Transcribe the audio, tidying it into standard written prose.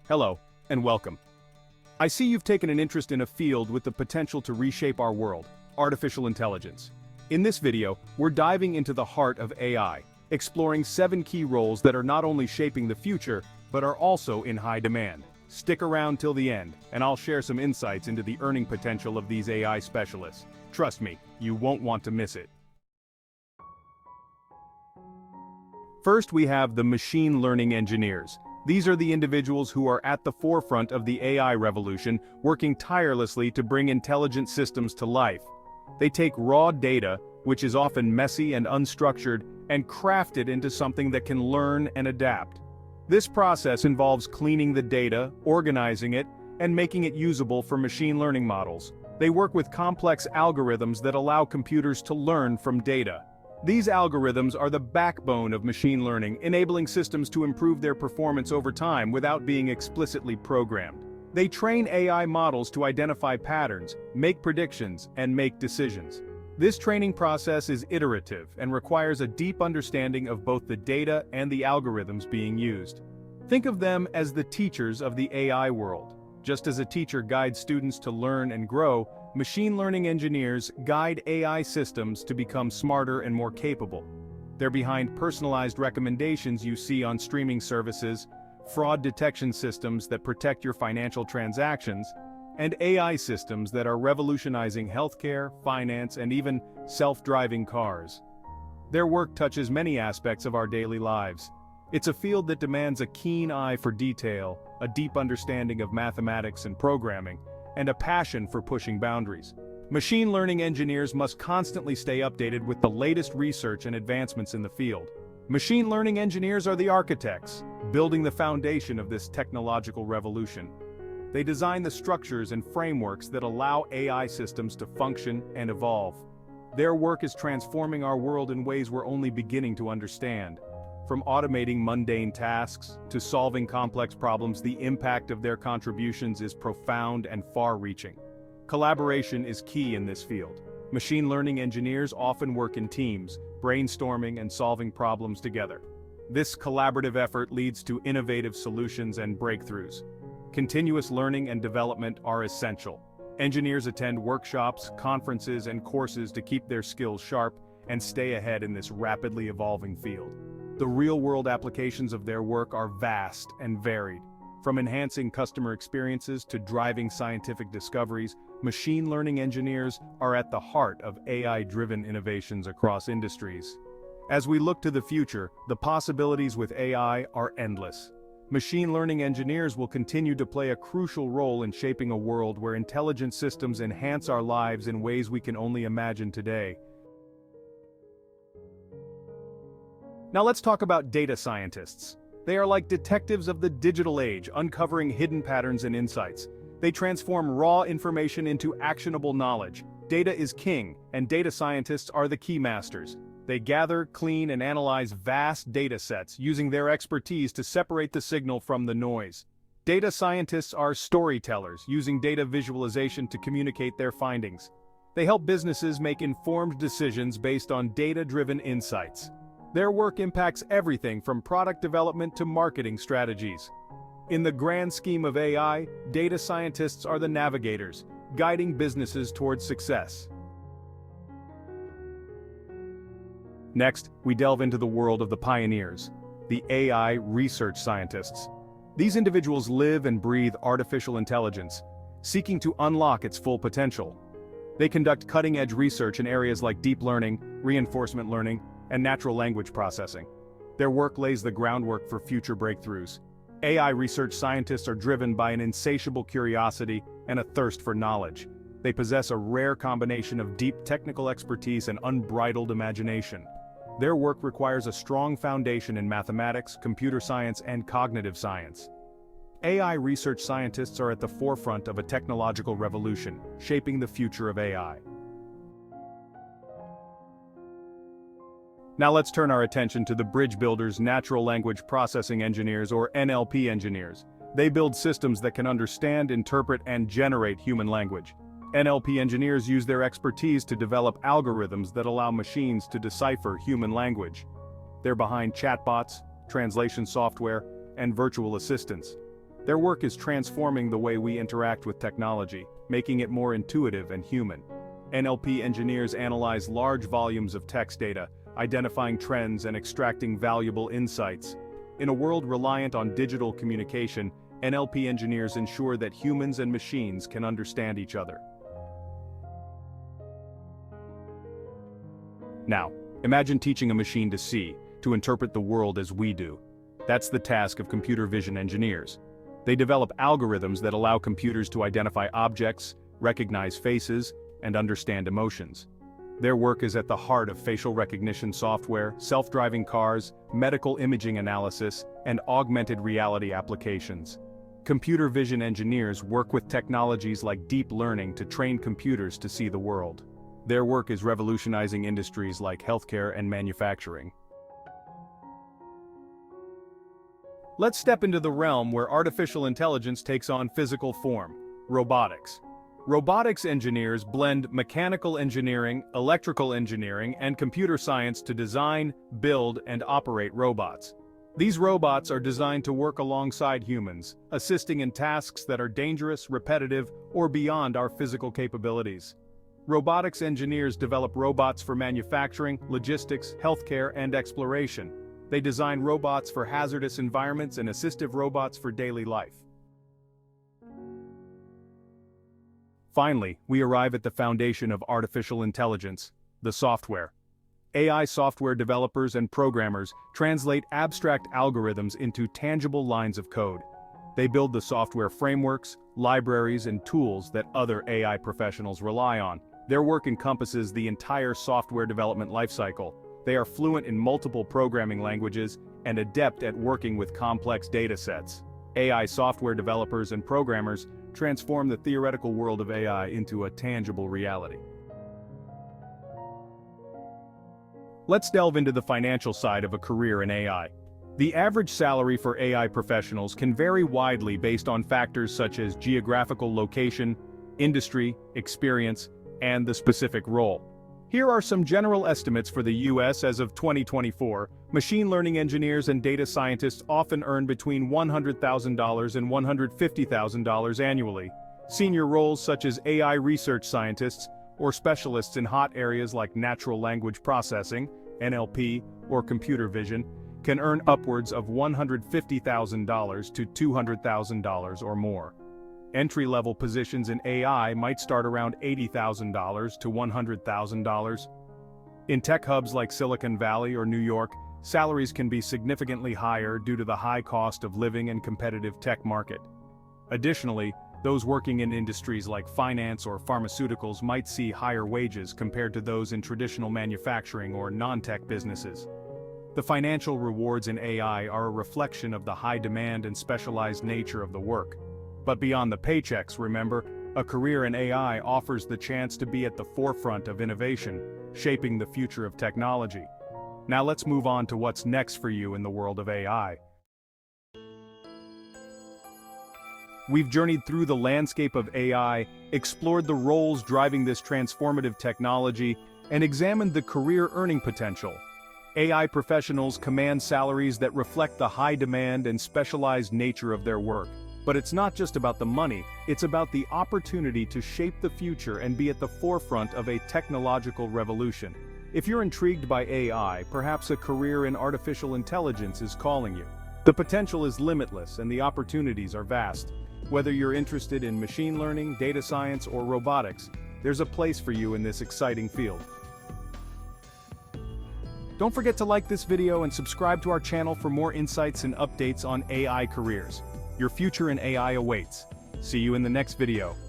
Hello, and welcome. I see you've taken an interest in a field with the potential to reshape our world, artificial intelligence. In this video, we're diving into the heart of AI, exploring 7 key roles that are not only shaping the future, but are also in high demand. Stick around till the end, and I'll share some insights into the earning potential of these AI specialists. Trust me, you won't want to miss it. First, we have the machine learning engineers. These are the individuals who are at the forefront of the AI revolution, working tirelessly to bring intelligent systems to life. They take raw data, which is often messy and unstructured, and craft it into something that can learn and adapt. This process involves cleaning the data, organizing it, and making it usable for machine learning models. They work with complex algorithms that allow computers to learn from data. These algorithms are the backbone of machine learning, enabling systems to improve their performance over time without being explicitly programmed. They train AI models to identify patterns, make predictions, and make decisions. This training process is iterative and requires a deep understanding of both the data and the algorithms being used. Think of them as the teachers of the AI world. Just as a teacher guides students to learn and grow, machine learning engineers guide AI systems to become smarter and more capable. They're behind personalized recommendations you see on streaming services, fraud detection systems that protect your financial transactions, and AI systems that are revolutionizing healthcare, finance, and even self-driving cars. Their work touches many aspects of our daily lives. It's a field that demands a keen eye for detail, a deep understanding of mathematics and programming, and a passion for pushing boundaries. Machine learning engineers must constantly stay updated with the latest research and advancements in the field. Machine learning engineers are the architects, building the foundation of this technological revolution. They design the structures and frameworks that allow AI systems to function and evolve. Their work is transforming our world in ways we're only beginning to understand. From automating mundane tasks to solving complex problems, the impact of their contributions is profound and far-reaching. Collaboration is key in this field. Machine learning engineers often work in teams, brainstorming and solving problems together. This collaborative effort leads to innovative solutions and breakthroughs. Continuous learning and development are essential. Engineers attend workshops, conferences, and courses to keep their skills sharp and stay ahead in this rapidly evolving field. The real-world applications of their work are vast and varied. From enhancing customer experiences to driving scientific discoveries, machine learning engineers are at the heart of AI-driven innovations across industries. As we look to the future, the possibilities with AI are endless. Machine learning engineers will continue to play a crucial role in shaping a world where intelligent systems enhance our lives in ways we can only imagine today. Now let's talk about data scientists. They are like detectives of the digital age, uncovering hidden patterns and insights. They transform raw information into actionable knowledge. Data is king, and data scientists are the key masters. They gather, clean, and analyze vast data sets, using their expertise to separate the signal from the noise. Data scientists are storytellers, using data visualization to communicate their findings. They help businesses make informed decisions based on data-driven insights. Their work impacts everything from product development to marketing strategies. In the grand scheme of AI, data scientists are the navigators, guiding businesses towards success. Next, we delve into the world of the pioneers, the AI research scientists. These individuals live and breathe artificial intelligence, seeking to unlock its full potential. They conduct cutting-edge research in areas like deep learning, reinforcement learning, and natural language processing. Their work lays the groundwork for future breakthroughs. AI research scientists are driven by an insatiable curiosity and a thirst for knowledge. They possess a rare combination of deep technical expertise and unbridled imagination. Their work requires a strong foundation in mathematics, computer science, and cognitive science. AI research scientists are at the forefront of a technological revolution, shaping the future of AI. Now let's turn our attention to the bridge builders, natural language processing engineers, or NLP engineers. They build systems that can understand, interpret, and generate human language. NLP engineers use their expertise to develop algorithms that allow machines to decipher human language. They're behind chatbots, translation software, and virtual assistants. Their work is transforming the way we interact with technology, making it more intuitive and human. NLP engineers analyze large volumes of text data, identifying trends and extracting valuable insights. In a world reliant on digital communication, NLP engineers ensure that humans and machines can understand each other. Now, imagine teaching a machine to see, to interpret the world as we do. That's the task of computer vision engineers. They develop algorithms that allow computers to identify objects, recognize faces, and understand emotions. Their work is at the heart of facial recognition software, self-driving cars, medical imaging analysis, and augmented reality applications. Computer vision engineers work with technologies like deep learning to train computers to see the world. Their work is revolutionizing industries like healthcare and manufacturing. Let's step into the realm where artificial intelligence takes on physical form: robotics. Robotics engineers blend mechanical engineering, electrical engineering, and computer science to design, build, and operate robots. These robots are designed to work alongside humans, assisting in tasks that are dangerous, repetitive, or beyond our physical capabilities. Robotics engineers develop robots for manufacturing, logistics, healthcare, and exploration. They design robots for hazardous environments and assistive robots for daily life. Finally, we arrive at the foundation of artificial intelligence: the software. AI software developers and programmers translate abstract algorithms into tangible lines of code. They build the software frameworks, libraries, and tools that other AI professionals rely on. Their work encompasses the entire software development lifecycle. They are fluent in multiple programming languages and adept at working with complex data sets. AI software developers and programmers transform the theoretical world of AI into a tangible reality. Let's delve into the financial side of a career in AI. The average salary for AI professionals can vary widely based on factors such as geographical location, industry, experience, and the specific role. Here are some general estimates for the US as of 2024. Machine learning engineers and data scientists often earn between $100,000 and $150,000 annually. Senior roles such as AI research scientists or specialists in hot areas like natural language processing, NLP, or computer vision can earn upwards of $150,000 to $200,000 or more. Entry-level positions in AI might start around $80,000 to $100,000. In tech hubs like Silicon Valley or New York, salaries can be significantly higher due to the high cost of living and competitive tech market. Additionally, those working in industries like finance or pharmaceuticals might see higher wages compared to those in traditional manufacturing or non-tech businesses. The financial rewards in AI are a reflection of the high demand and specialized nature of the work. But beyond the paychecks, remember, a career in AI offers the chance to be at the forefront of innovation, shaping the future of technology. Now let's move on to what's next for you in the world of AI. We've journeyed through the landscape of AI, explored the roles driving this transformative technology, and examined the career earning potential. AI professionals command salaries that reflect the high demand and specialized nature of their work. But it's not just about the money, it's about the opportunity to shape the future and be at the forefront of a technological revolution. If you're intrigued by AI, perhaps a career in artificial intelligence is calling you. The potential is limitless and the opportunities are vast. Whether you're interested in machine learning, data science, or robotics, there's a place for you in this exciting field. Don't forget to like this video and subscribe to our channel for more insights and updates on AI careers. Your future in AI awaits. See you in the next video.